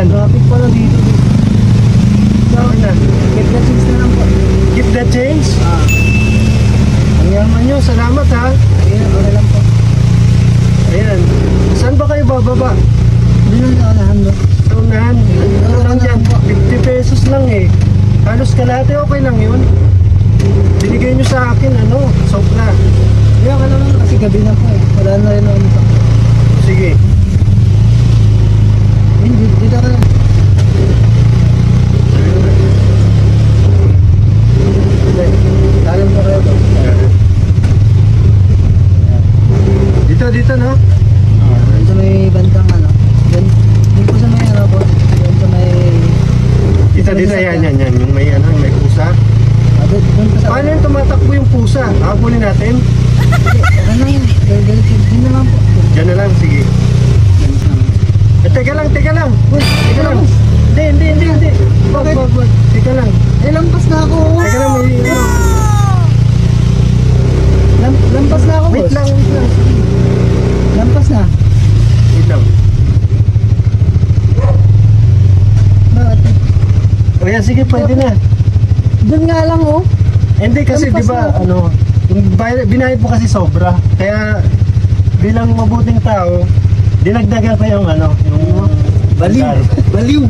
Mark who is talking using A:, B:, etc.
A: yan?
B: Traffic pala dito.
A: Saan na?
B: Keep the change na lang po.
A: Keep the change? Ang yaman nyo, salamat ha.
B: Ayan, wala lang po.
A: Ayan. Saan ba kayo bababa?
B: Doon na unahan doon.
A: Sa unahan. Ano lang dyan? 50 pesos lang eh. Halos kalahati, okay lang yun. Binigay nyo sa akin, ano, sobra.
B: Kaya ka naman kasi gabi na po eh. Wala na rin ako nito.
A: Sige.
B: Dito ka lang. Talim po kayo to.
A: Dito no?
B: Doon sa may bandang ano. Doon po sa may ano po. Doon sa may...
A: Dito, yan. Yung may ano, yung may pusa.
B: Doon po sa...
A: Paano yung tumatakbo yung pusa? Habulin natin?
B: Ano yun? Doon naman po.
A: Diyan na lang, sige. Teka lang.
B: Uy,
A: Teka lang. Hindi.
B: Bakit?
A: Wag. Teka lang.
B: Lampas na ako.
A: Teka lang, may ano.
B: Lampas na ako, boss.
A: Wait lang.
B: Lampas na.
A: Wait lang.
B: Bakit?
A: O yan, sige, pwede na.
B: Doon nga lang, oh.
A: Hindi kasi,
B: Lampas
A: di ba,
B: na.
A: ano, binayad mo kasi sobra. Kaya, bilang mabuting tao, dinagdagan ko yung ano, yung...
B: Baliw.